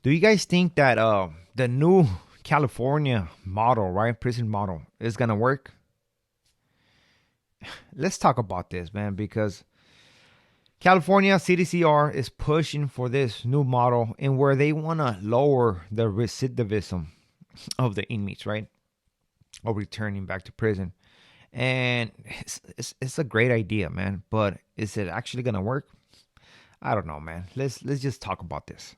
Do you guys think that the new California model, right, prison model, is gonna work? Let's talk about this, man, because California CDCR is pushing for this new model in where they want to lower the recidivism of the inmates, right? Or returning back to prison. And it's a great idea, man. But is it actually gonna work? I don't know, man. Let's just talk about this.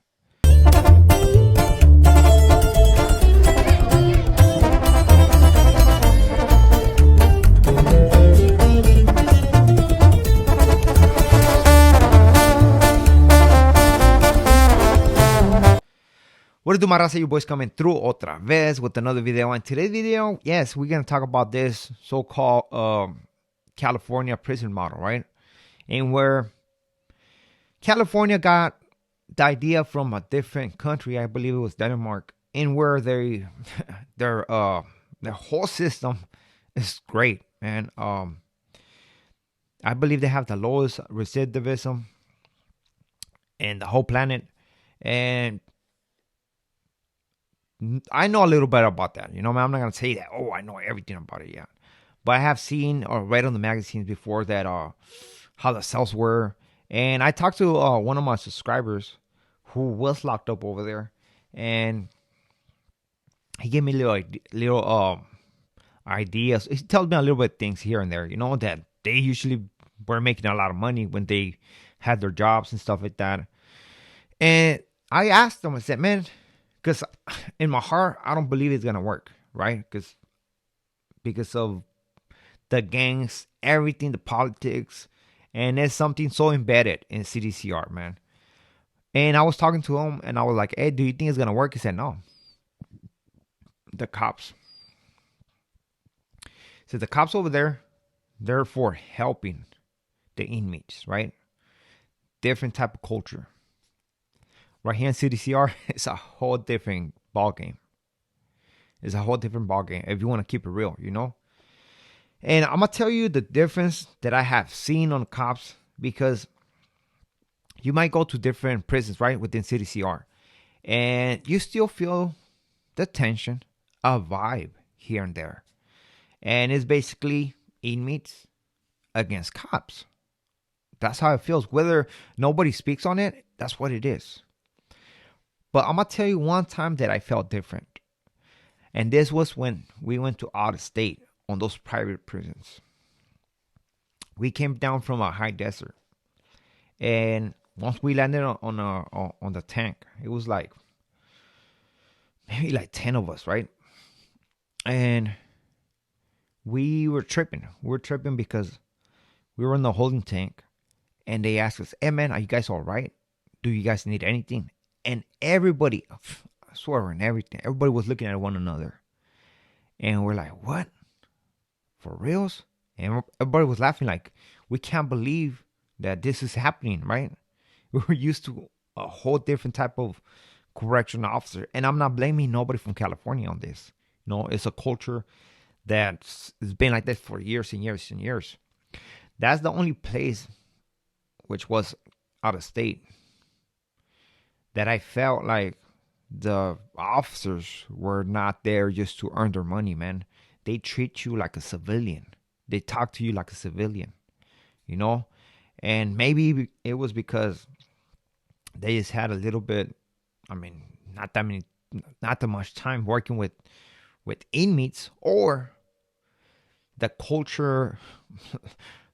What do my raza, you boys coming through otra vez with another video. And today's video, yes, we're going to talk about this so-called California prison model, right? And where California got the idea from a different country, I believe it was Denmark, and where their whole system is great, man. I believe they have the lowest recidivism in the whole planet. And I know a little bit about that. You know, I'm not going to say that, oh, I know everything about it yet. But I have seen or read on the magazines before that how the cells were. And I talked to one of my subscribers who was locked up over there. And he gave me little ideas. He tells me a little bit of things here and there. You know, that they usually were making a lot of money when they had their jobs and stuff like that. And I asked him, I said, man, because in my heart, I don't believe it's going to work, right? Because of the gangs, everything, the politics, and there's something so embedded in CDCR, man. And I was talking to him, and I was like, hey, do you think it's going to work? He said, no. The cops. So the cops over there, they're for helping the inmates, right? Different type of culture. Right here in CDCR, it's a whole different ball game. It's a whole different ball game if you want to keep it real, you know. And I'm gonna tell you the difference that I have seen on cops, because you might go to different prisons, right, within CDCR, and you still feel the tension, a vibe here and there, and it's basically inmates against cops. That's how it feels. Whether nobody speaks on it, that's what it is. But I'm going to tell you one time that I felt different. And this was when we went to out of state on those private prisons. We came down from a high desert. And once we landed on the tank, it was like maybe like 10 of us, right? And we were tripping. We were tripping because we were in the holding tank. And they asked us, hey man, are you guys all right? Do you guys need anything? And everybody, I swear on everything, everybody was looking at one another. And we're like, what? For reals? And everybody was laughing like, we can't believe that this is happening, right? We were used to a whole different type of correctional officer. And I'm not blaming nobody from California on this. No, it's a culture that's been like this for years and years and years. That's the only place which was out of state that I felt like the officers were not there just to earn their money, man. They treat you like a civilian. They talk to you like a civilian, you know? And maybe it was because they just had a little bit, I mean, not that much time working with inmates, or the culture,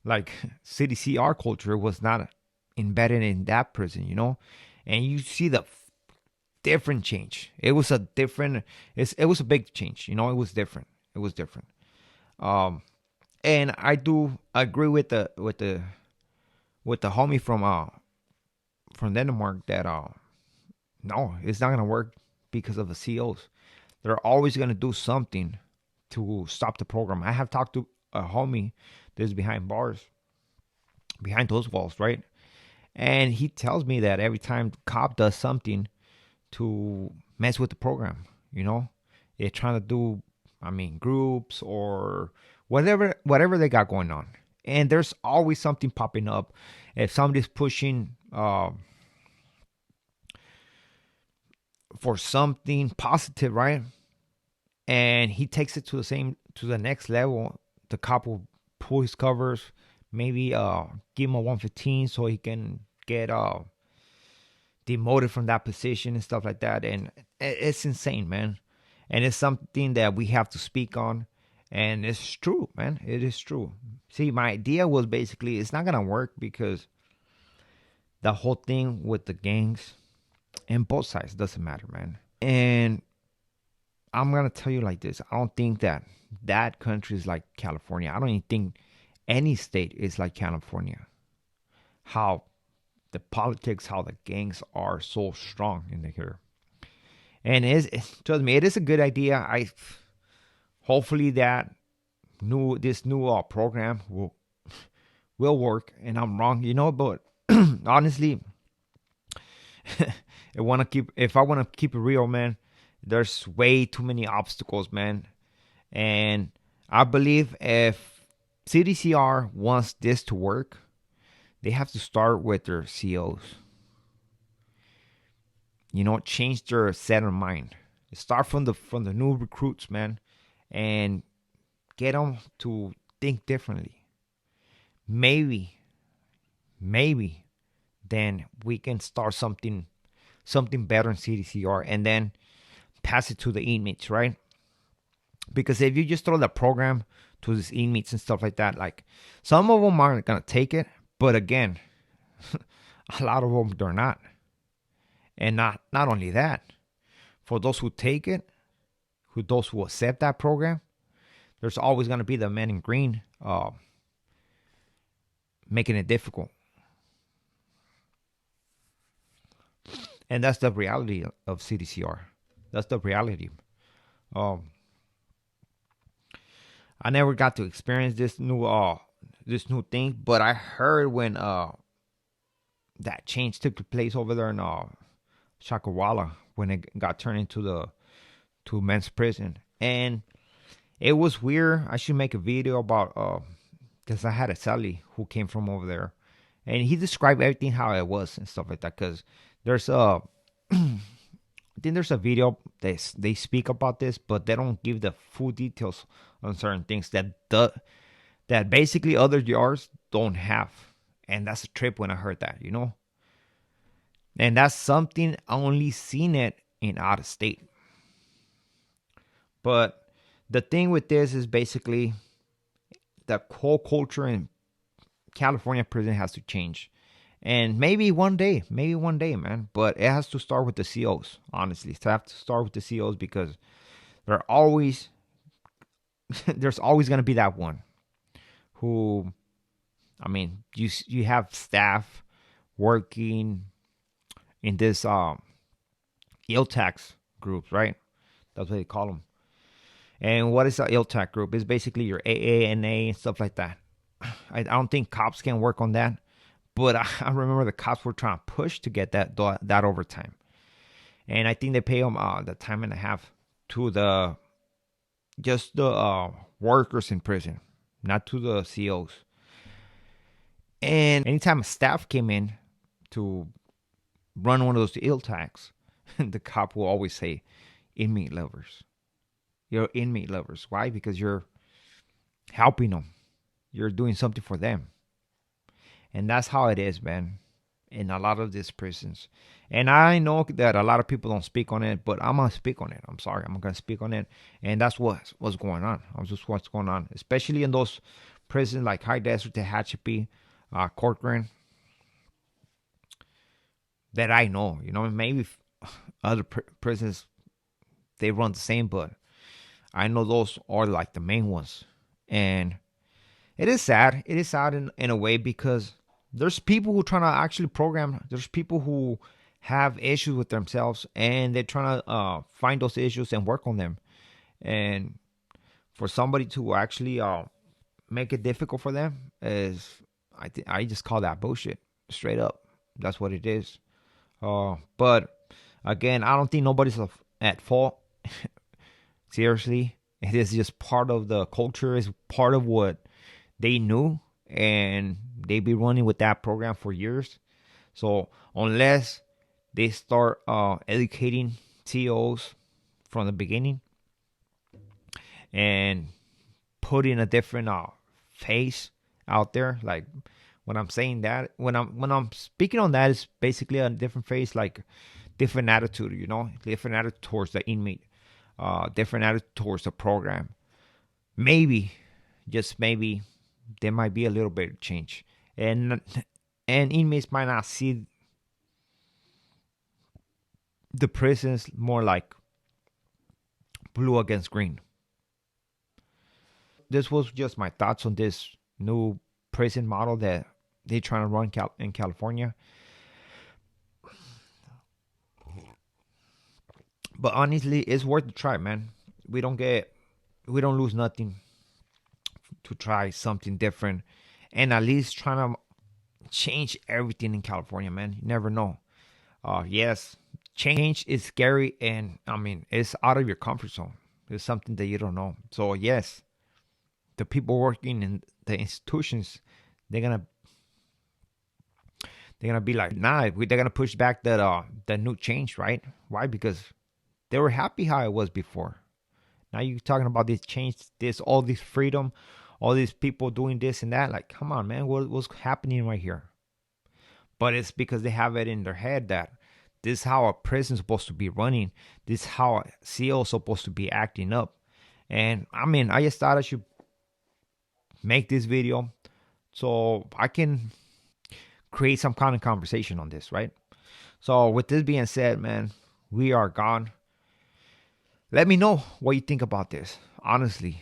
like CDCR culture, was not embedded in that prison, you know? And you see the different change. It was a different. It was a big change. You know, it was different. It was different. And I do agree with the homie from Denmark that no, it's not gonna work because of the COs. They're always gonna do something to stop the program. I have talked to a homie that's behind bars, behind those walls, right? And he tells me that every time the cop does something to mess with the program, you know, they're trying to do, I mean, groups or whatever they got going on. And there's always something popping up. If somebody's pushing for something positive, right? And he takes it to the next level. The cop will pull his covers, maybe give him a 115 so he can get demoted from that position and stuff like that. And it's insane, man. And it's something that we have to speak on. And it's true, man. It is true. See, my idea was basically it's not gonna work because the whole thing with the gangs and both sides doesn't matter, man. And I'm gonna tell you like this: I don't think that country is like California. I don't even think any state is like California. How the politics, how the gangs are so strong in here. And trust me, it is a good idea. I hopefully that this new program will work. And I'm wrong, but honestly, if I want to keep it real, man, there's way too many obstacles, man. And I believe if CDCR wants this to work, they have to start with their COs. Change their set of mind. Start from the new recruits, man, and get them to think differently. Maybe, then we can start something better in CDCR, and then pass it to the inmates, right? Because if you just throw the program to these inmates and stuff like that, like some of them aren't gonna take it, but again, a lot of them they're not. And not only that, for those who take it, those who accept that program, there's always gonna be the men in green, making it difficult. And that's the reality of CDCR. That's the reality. Um, I never got to experience this new thing, but I heard when that change took place over there in Shakawala when it got turned into to men's prison, and it was weird. I should make a video about because I had a Sally who came from over there, and he described everything how it was and stuff like that. Because there's a I think there's a video they speak about this, but they don't give the full details on certain things that basically other yards don't have. And that's a trip when I heard that. And that's something I only seen it in out of state. But the thing with this is basically the whole culture in California prison has to change. And maybe one day, man. But it has to start with the COs, honestly. It has to start with the COs because there's always going to be that one who, I mean, you have staff working in this ILTAX groups, right? That's what they call them. And what is an ILTAC group? It's basically your AANA and stuff like that. I don't think cops can work on that. But I remember the cops were trying to push to get that overtime. And I think they pay them the time and a half to the workers in prison, not to the COs. And anytime a staff came in to run one of those ill tags, the cop will always say, inmate lovers. You're inmate lovers. Why? Because you're helping them. You're doing something for them. And that's how it is, man, in a lot of these prisons. And I know that a lot of people don't speak on it, but I'm going to speak on it. I'm sorry. I'm going to speak on it. And that's what's going on. That's just what's going on, especially in those prisons like High Desert, Tehachapi, Corcoran, that I know. Maybe other prisons, they run the same, but I know those are like the main ones. And it is sad. It is sad in a way because there's people who trying to actually program. There's people who have issues with themselves and they're trying to find those issues and work on them. And for somebody to actually make it difficult for them is, I just call that bullshit. Straight up. That's what it is. But again, I don't think nobody's at fault. Seriously. It is just part of the culture. It's part of what they knew, and they be running with that program for years. So unless they start educating COs from the beginning and putting a different face out there. Like when I'm saying that, when I'm speaking on that, it's basically a different face, like different attitude, different attitude towards the inmate, different attitude towards the program. Maybe, just maybe, there might be a little bit of change, and inmates might not see the prisons more like blue against green. This was just my thoughts on this new prison model that they're trying to run in California. But honestly, it's worth the try, man. We don't get, we don't lose nothing to try something different, and at least trying to change everything in California, man. You never know. Yes, change is scary, and I mean, it's out of your comfort zone. It's something that you don't know. So yes, the people working in the institutions, they're gonna they're gonna be like, nah, they're gonna push back that new change, right? Why? Because they were happy how it was before. Now you're talking about this change, this all this freedom, all these people doing this and that. Like, come on, man, what's happening right here? But it's because they have it in their head that this is how a prison's supposed to be running. This is how a CO is supposed to be acting up. And I mean, I just thought I should make this video so I can create some kind of conversation on this, right? So with this being said, man, we are gone. Let me know what you think about this. Honestly,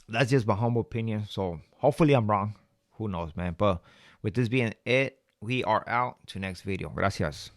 that's just my humble opinion. So hopefully I'm wrong. Who knows, man? But with this being it, we are out to next video. Gracias.